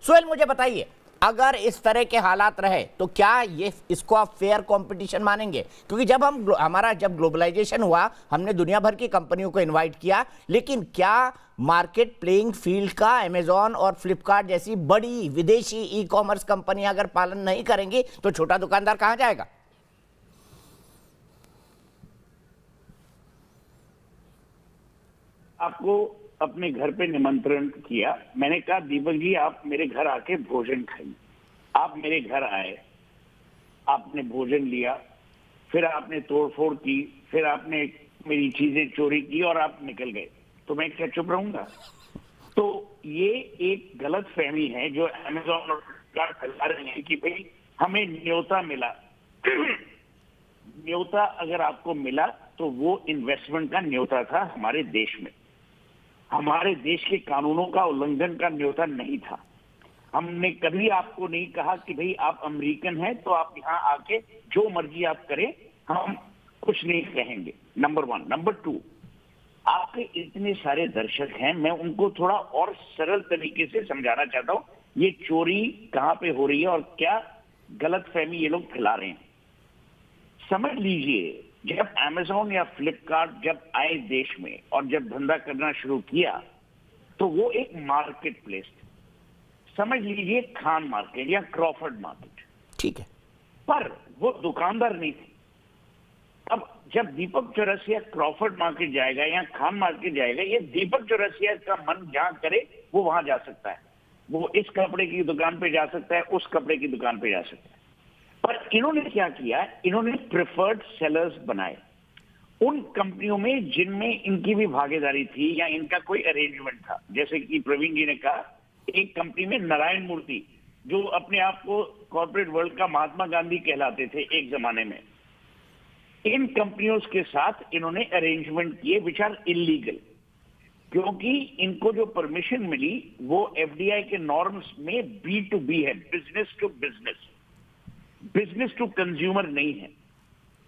सोहेल मुझे बताइए, अगर इस तरह के हालात रहे तो क्या ये इसको आप फेयर कंपटीशन मानेंगे? क्योंकि जब जब ग्लोबलाइजेशन हुआ, हमने दुनिया भर की कंपनियों को इनवाइट किया, लेकिन क्या मार्केट प्लेइंग फील्ड का अमेजॉन और फ्लिपकार्ट जैसी बड़ी विदेशी ई कॉमर्स कंपनियां अगर पालन नहीं करेंगी तो छोटा दुकानदार कहां जाएगा? आपको अपने घर पे निमंत्रण किया, मैंने कहा दीपक जी आप मेरे घर आके भोजन खाइए। आप मेरे घर आए, आपने भोजन लिया, फिर आपने तोड़फोड़ की, फिर आपने मेरी चीजें चोरी की और आप निकल गए, तो मैं क्या चुप रहूंगा? तो ये एक गलत फहमी है जो अमेजॉन और फ्लिपकार्ट फैला रहे हैं कि भाई हमें न्योता मिला। न्योता अगर आपको मिला तो वो इन्वेस्टमेंट का न्योता था हमारे देश में, हमारे देश के कानूनों का उल्लंघन का न्योता नहीं था। हमने कभी आपको नहीं कहा कि भाई आप अमेरिकन हैं तो आप यहाँ आके जो मर्जी आप करें, हम कुछ नहीं कहेंगे। Number one. नंबर टू, आपके इतने सारे दर्शक हैं, मैं उनको थोड़ा और सरल तरीके से समझाना चाहता हूं ये चोरी कहां पे हो रही है और क्या गलतफहमी ये लोग फैला रहे हैं। समझ लीजिए, जब अमेजॉन या फ्लिपकार्ट जब आए देश में और जब धंधा करना शुरू किया तो वो एक मार्केट प्लेस था, समझ लीजिए खान मार्केट या क्रॉफर्ड मार्केट, ठीक है, पर वो दुकानदार नहीं थे। अब जब दीपक चौरसिया क्रॉफर्ड मार्केट जाएगा या खान मार्केट जाएगा, ये दीपक चौरसिया का मन जहां करे वो वहां जा सकता है। वो इस कपड़े की दुकान पे जा सकता है, उस कपड़े की दुकान पे जा सकता है। पर इन्होंने क्या किया, इन्होंने प्रेफर्ड सेलर्स बनाए उन कंपनियों में जिनमें इनकी भी भागीदारी थी या इनका कोई अरेंजमेंट था। जैसे कि प्रवीण जी ने कहा, एक कंपनी में नारायण मूर्ति जो अपने आप को कॉर्पोरेट वर्ल्ड का महात्मा गांधी कहलाते थे एक जमाने में, इन कंपनियों के साथ इन्होंने अरेंजमेंट किए विच आर इलीगल, क्योंकि इनको जो परमिशन मिली वो एफडीआई के नॉर्म्स में B2B है, business to business, business to consumer नहीं है।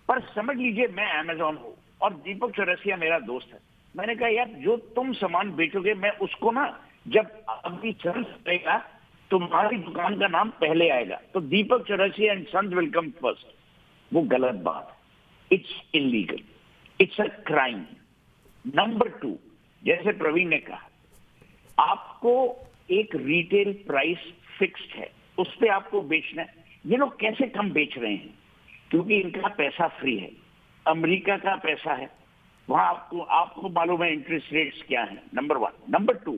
पर समझ लीजिए मैं अमेजॉन हूं और दीपक चौरसिया मेरा दोस्त है, मैंने कहा यार जो तुम सामान बेचोगे मैं उसको ना, जब अभी चल सकेगा तुम्हारी दुकान का नाम पहले आएगा, तो Deepak Chaurasia and sons will come first. वो गलत बात है, it's illegal, it's a crime. Number two, जैसे प्रवीण ने कहा, आपको एक रिटेल प्राइस फिक्स्ड है, उस पर आपको बेचना है। ये लोग कैसे कम बेच रहे हैं? क्योंकि इनका पैसा फ्री है, अमेरिका का पैसा है, वहां आपको मालूम है इंटरेस्ट रेट्स क्या है, नंबर वन। नंबर टू,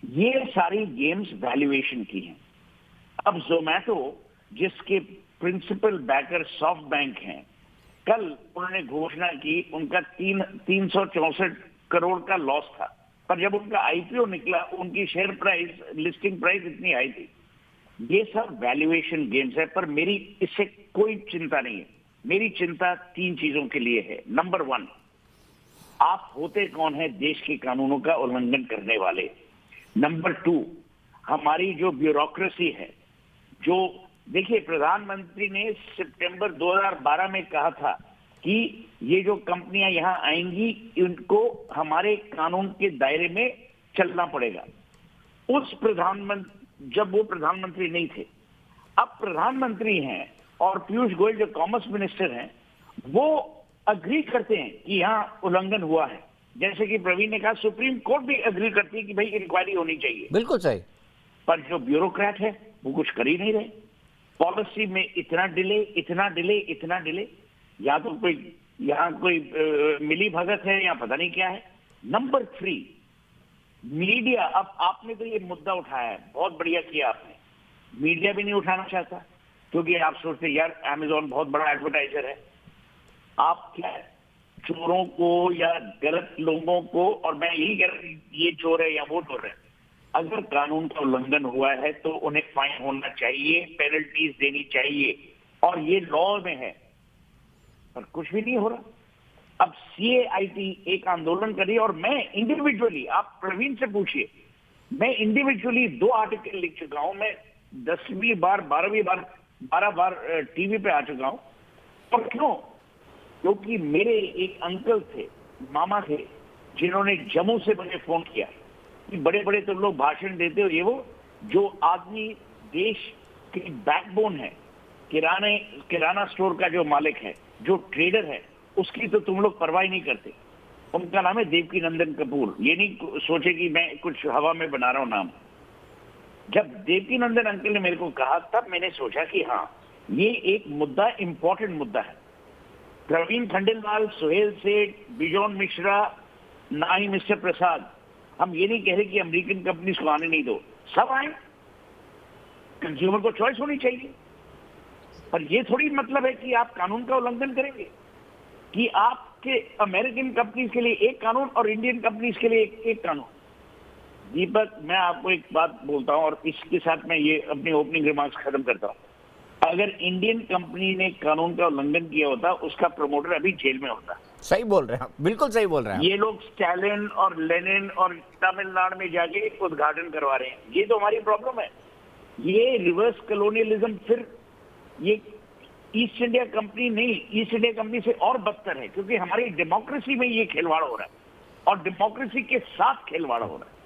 ये सारी गेम्स वैल्यूएशन की हैं। अब जोमैटो जिसके प्रिंसिपल बैकर सॉफ्ट बैंक हैं, कल उन्होंने घोषणा की उनका 364 करोड़ का लॉस था, पर जब उनका आईपीओ निकला उनकी शेयर प्राइस, लिस्टिंग प्राइस इतनी आई थी। ये सब वैल्यूएशन गेम्स है, पर मेरी इससे कोई चिंता नहीं है। मेरी चिंता तीन चीजों के लिए है। नंबर वन, आप होते कौन है देश के कानूनों का उल्लंघन करने वाले। नंबर टू, हमारी जो ब्यूरोक्रेसी है, जो देखिए प्रधानमंत्री ने सितंबर 2012 में कहा था कि ये जो कंपनियां यहां आएंगी इनको हमारे कानून के दायरे में चलना पड़ेगा। उस प्रधानमंत्री, जब वो प्रधानमंत्री नहीं थे, अब प्रधानमंत्री हैं और पीयूष गोयल जो कॉमर्स मिनिस्टर हैं वो अग्री करते हैं कि यहां उल्लंघन हुआ है। जैसे कि प्रवीण ने कहा, सुप्रीम कोर्ट भी अग्री करती है कि भाई इंक्वायरी होनी चाहिए। बिल्कुल सही। पर जो ब्यूरोक्रेट है वो कुछ कर ही नहीं रहे। पॉलिसी में इतना डिले, इतना डिले, इतना डिले, या तो कोई यहाँ कोई मिली भगत है या पता नहीं क्या है। Number three, media. अब आपने तो ये मुद्दा उठाया है, बहुत बढ़िया किया आपने। मीडिया भी नहीं उठाना चाहता क्योंकि आप सोचते यार अमेजॉन बहुत बड़ा एडवर्टाइजर है। आप क्या चोरों को या गलत लोगों को, और मैं यही कह रहा हूं ये चोर है या वो चोर है, अगर कानून का उल्लंघन हुआ है तो उन्हें फाइन होना चाहिए, पेनल्टीज देनी चाहिए, और ये लॉ में है, पर कुछ भी नहीं हो रहा। अब CAIT एक आंदोलन कर रही है और मैं इंडिविजुअली, आप प्रवीण से पूछिए, मैं इंडिविजुअली 2 आर्टिकल लिख चुका हूं। मैं 10वीं बार 12वीं बार 12 बार टीवी पे आ चुका हूं। और क्यों? क्योंकि मेरे एक अंकल थे, मामा थे, जिन्होंने जम्मू से मुझे फोन किया कि बड़े बड़े तुम लोग भाषण देते हो ये वो, जो आदमी देश की बैकबोन है, किराना स्टोर का जो मालिक है, जो ट्रेडर है, उसकी तो तुम लोग परवाह नहीं करते। उनका नाम है देवकी नंदन कपूर। ये नहीं सोचे कि मैं कुछ हवा में बना रहा हूं नाम। जब देवकी नंदन अंकल ने मेरे को कहा, तब मैंने सोचा कि हाँ, ये एक मुद्दा, इंपॉर्टेंट मुद्दा है। प्रवीण खंडेलवाल, सुहेल सेठ, बिजॉन मिश्रा, ना ही मिस्टर प्रसाद, हम ये नहीं कह रहे कि अमेरिकन कंपनीज को आने नहीं दो, सब आए, कंज्यूमर को चॉइस होनी चाहिए। पर ये थोड़ी मतलब है कि आप कानून का उल्लंघन करेंगे, कि आपके अमेरिकन कंपनीज के लिए एक कानून और इंडियन कंपनीज के लिए एक कानून। दीपक, मैं आपको एक बात बोलता हूं और इसके साथ मैं ये अपनी ओपनिंग रिमार्क्स खत्म करता हूं। अगर इंडियन कंपनी ने कानून का उल्लंघन किया होता, उसका प्रमोटर अभी जेल में होता। सही बोल रहे हैं, बिल्कुल सही बोल रहे हैं। ये लोग स्टालिन और लेनिन और तमिलनाडु में जाके उद्घाटन करवा रहे हैं। ये तो हमारी प्रॉब्लम है। ये रिवर्स कॉलोनियलिज्म, फिर ये ईस्ट इंडिया कंपनी नहीं, ईस्ट इंडिया कंपनी से और बदतर है, क्योंकि हमारी डेमोक्रेसी में ये खिलवाड़ हो रहा है और डेमोक्रेसी के साथ खिलवाड़ हो रहा है।